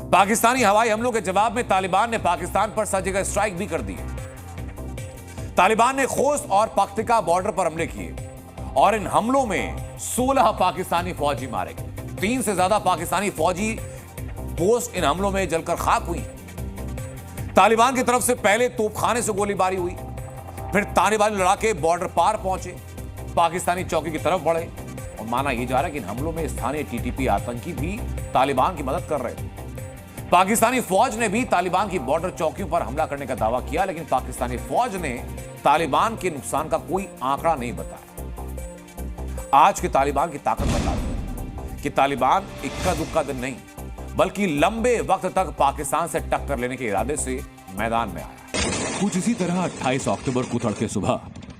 पाकिस्तानी हवाई हमलों के जवाब में तालिबान ने पाकिस्तान पर सर्जिकल स्ट्राइक भी कर दी। तालिबान ने खोस्त और पख्तिका बॉर्डर पर हमले किए और इन हमलों में 16 पाकिस्तानी फौजी मारे गए। 3 से ज्यादा पाकिस्तानी फौजी पोस्ट इन हमलों में जलकर खाक हुई। तालिबान की तरफ से पहले तोपखाने से गोलीबारी हुई, फिर तालिबानी लड़ाके बॉर्डर पार पहुंचे, पाकिस्तानी चौकी की तरफ बढ़े और माना यह जा रहा है कि इन हमलों में स्थानीय टीटीपी आतंकी भी तालिबान की मदद कर रहे थे। पाकिस्तानी फौज ने भी तालिबान की बॉर्डर चौकियों पर हमला करने का दावा किया, लेकिन पाकिस्तानी फौज ने तालिबान के नुकसान का कोई आंकड़ा नहीं बताया। आज के तालिबान की ताकत बताती है कि तालिबान इक्का दुक्का दिन नहीं, बल्कि लंबे वक्त तक पाकिस्तान से टक्कर लेने के इरादे से मैदान में आया। कुछ इसी तरह 28 अक्टूबर को तड़के सुबह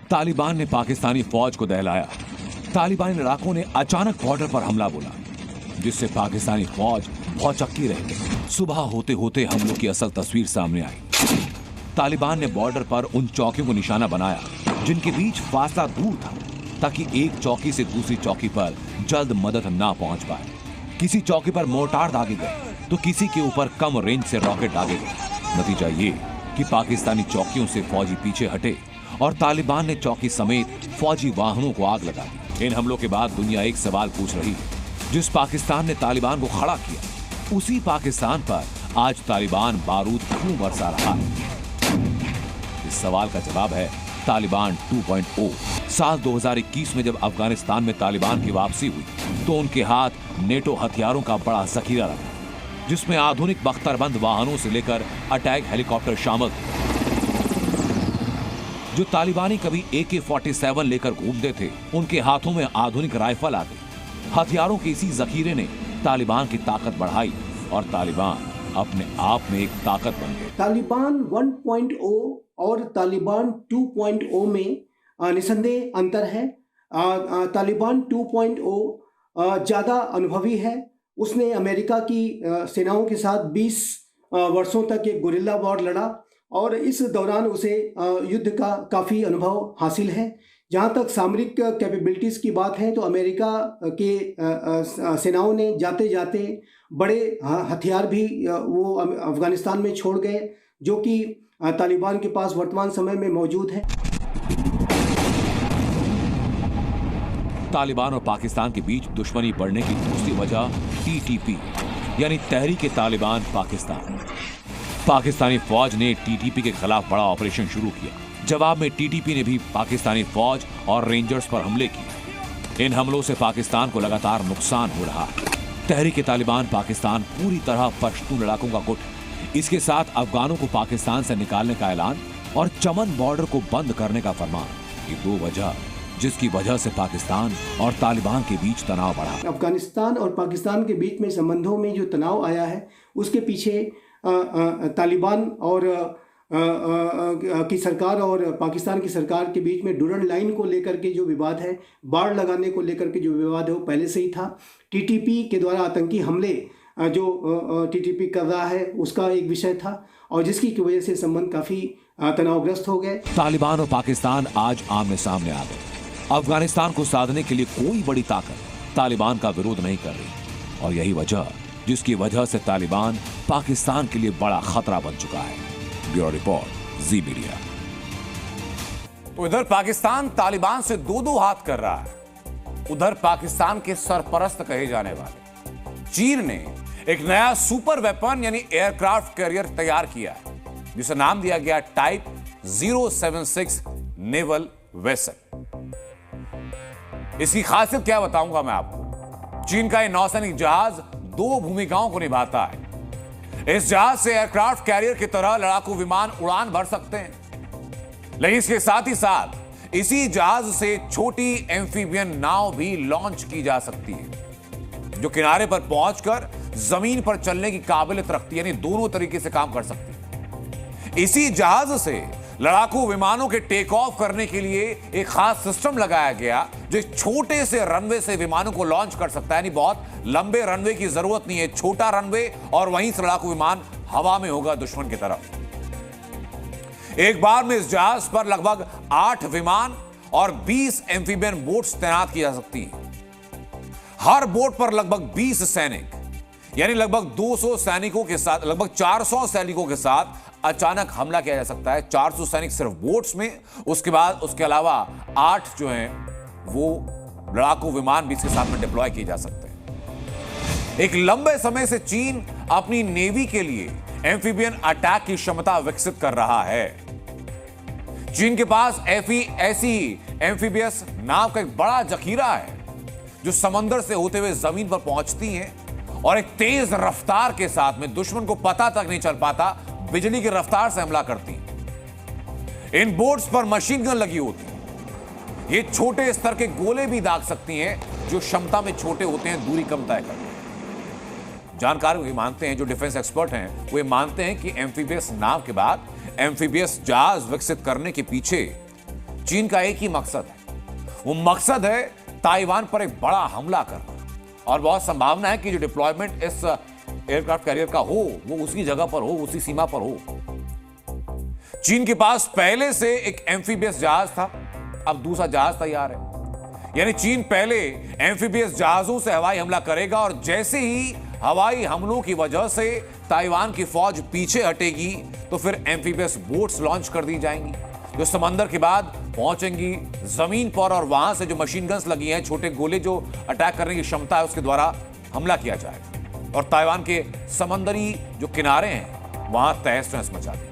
तालिबान ने पाकिस्तानी फौज को दहलाया। तालिबानी लड़ाकों ने अचानक बॉर्डर पर हमला बोला, जिससे पाकिस्तानी फौज भौचक्की रह गई। सुबह होते होते हमलों की असल तस्वीर सामने आई। तालिबान ने बॉर्डर पर उन चौकियों को निशाना बनाया जिनके बीच फासला दूर था, ताकि एक चौकी से दूसरी चौकी पर जल्द मदद ना पहुंच पाए। किसी चौकी पर मोर्टार दागे गए तो किसी के ऊपर कम रेंज से रॉकेट दागे गए। नतीजा ये कि पाकिस्तानी चौकियों से फौजी पीछे हटे और तालिबान ने चौकी समेत फौजी वाहनों को आग लगा दी। इन हमलों के बाद दुनिया एक सवाल पूछ रही है, जिस पाकिस्तान ने तालिबान को खड़ा किया, उसी पाकिस्तान पर आज तालिबान बारूद क्यों बरसा रहा है? इस सवाल का जवाब है तालिबान 2.0। साल 2021 में जब अफगानिस्तान में तालिबान की वापसी हुई तो उनके हाथ नेटो हथियारों का बड़ा जखीरा रहा, जिसमें आधुनिक बख्तरबंद वाहनों से लेकर अटैक हेलीकॉप्टर शामिल थे। जो तालिबानी कभी AK-47 लेकर घूमते थे, उनके हाथों में आधुनिक राइफल आ गई। हथियारों के इसी जखीरे ने तालिबान की ताकत बढ़ाई और तालिबान अपने आप में एक ताकत बन गए। तालिबान 1.0 और तालिबान 2.0 में निसंदेह अंतर है। तालिबान 2.0 ज़्यादा अनुभवी है। उसने अमेरिका की सेनाओं के साथ 20 वर्षों तक एक गुरिल्ला वॉर लड़ा और इस दौरान उसे युद्ध का काफ़ी अनुभव हासिल है। जहाँ तक सामरिक कैपेबिलिटीज़ की बात है तो अमेरिका के सेनाओं ने जाते जाते बड़े हथियार भी वो अफगानिस्तान में छोड़ गए, जो कि तालिबान के पास वर्तमान समय में मौजूद है। तालिबान और पाकिस्तान के बीच दुश्मनी बढ़ने की दूसरी वजह TTP यानी तहरीक-ए-तालिबान पाकिस्तान। पाकिस्तानी फौज ने TTP के खिलाफ बड़ा ऑपरेशन शुरू किया। जवाब में TTP ने भी पाकिस्तानी फौज और रेंजर्स पर हमले किए। इन हमलों से पाकिस्तान को लगातार नुकसान हो रहा है। तहरीक-ए-तालिबान पाकिस्तान पूरी तरह पश्तून लड़ाकों का गुट है। इसके साथ अफगानों को पाकिस्तान से निकालने का ऐलान और चमन बॉर्डर को बंद करने का फरमान, ये 2 वजह जिसकी वजह से पाकिस्तान और तालिबान के बीच तनाव बढ़ा। अफगानिस्तान और पाकिस्तान के बीच में संबंधों में जो तनाव आया है, उसके पीछे तालिबान और की सरकार और पाकिस्तान की सरकार के बीच में डुरंड लाइन को लेकर के जो विवाद है, बाड़ लगाने को लेकर के जो विवाद है, वो पहले से ही था। TTP के द्वारा आतंकी हमले जो TTP कर रहा है, उसका एक विषय था और जिसकी वजह से संबंध काफ़ी तनावग्रस्त हो गए। तालिबान और पाकिस्तान आज आमने सामने आ गए। अफगानिस्तान को साधने के लिए कोई बड़ी ताकत तालिबान का विरोध नहीं कर रही और यही वजह जिसकी वजह से तालिबान पाकिस्तान के लिए बड़ा खतरा बन चुका है। ब्यूरो रिपोर्ट, जी मीडिया। तो इधर पाकिस्तान तालिबान से 2-2 हाथ कर रहा है, उधर पाकिस्तान के सरपरस्त कहे जाने वाले चीन ने एक नया सुपर वेपन यानी एयरक्राफ्ट कैरियर तैयार किया है, जिसे नाम दिया गया टाइप 076 नेवल वेसल। इसकी खासियत क्या बताऊंगा मैं आपको। चीन का यह नौसैनिक जहाज 2 भूमिकाओं को निभाता है। इस जहाज से एयरक्राफ्ट कैरियर की तरह लड़ाकू विमान उड़ान भर सकते हैं, लेकिन इसके साथ ही साथ इसी जहाज से छोटी एम्फीबियन नाव भी लॉन्च की जा सकती है, जो किनारे पर पहुंचकर जमीन पर चलने की काबिलियत रखती है, यानी दोनों तरीके से काम कर सकती है। इसी जहाज से लड़ाकू विमानों के टेक ऑफ करने के लिए एक खास सिस्टम लगाया गया, जो छोटे से रनवे से विमानों को लॉन्च कर सकता है। यानी बहुत लंबे रनवे की जरूरत नहीं है, छोटा रनवे और वहीं से लड़ाकू विमान हवा में होगा दुश्मन की तरफ। एक बार में इस जहाज पर लगभग 8 विमान और 20 एम्फीबियन बोट्स तैनात की जा सकती हैं। हर बोट पर लगभग 20 सैनिक। यानी लगभग 200 सैनिकों के साथ, लगभग 400 सैनिकों के साथ अचानक हमला किया जा सकता है। 400 सैनिक सिर्फ बोट्स में, उसके बाद उसके अलावा 8 जो हैं वो लड़ाकू विमान भी इसके साथ में डिप्लॉय किए जा सकते हैं। एक लंबे समय से चीन अपनी नेवी के लिए एम्फीबियन अटैक की क्षमता विकसित कर रहा है। चीन के पास ऐसी एम्फीबियस नाव का एक बड़ा जखीरा है जो समंदर से होते हुए जमीन पर पहुंचती हैं और एक तेज रफ्तार के साथ में दुश्मन को पता तक नहीं चल पाता, बिजली की रफ्तार से हमला करती हैं। इन बोट्स पर मशीन गन लगी होती है। ये छोटे स्तर के गोले भी दाग सकती हैं जो क्षमता में छोटे होते हैं, दूरी कम तय करते हैं। जानकार ये मानते हैं, जो डिफेंस एक्सपर्ट हैं वो मानते हैं कि एम्फीबियस नाव के बाद एम्फीबियस जहाज विकसित करने के पीछे चीन का एक ही मकसद है। वो मकसद है ताइवान पर एक बड़ा हमला करना, और बहुत संभावना है कि जो डिप्लॉयमेंट इस एयरक्राफ्ट कैरियर का हो वो उसी जगह पर हो, उसी सीमा पर हो। चीन के पास पहले से एक एम्फीबियस जहाज था, अब दूसरा जहाज तैयार है। यानी चीन पहले एम्फीबियस जहाजों से हवाई हमला करेगा और जैसे ही हवाई हमलों की वजह से ताइवान की फौज पीछे हटेगी तो फिर एम्फीबियस बोट्स लॉन्च कर दी जाएंगी जो समंदर के बाद पहुंचेंगी जमीन पर, और वहां से जो मशीन गन्स लगी हैं, छोटे गोले जो अटैक करने की क्षमता है, उसके द्वारा हमला किया जाएगा और ताइवान के समंदरी जो किनारे हैं वहां तहस नहस मचा देंगे।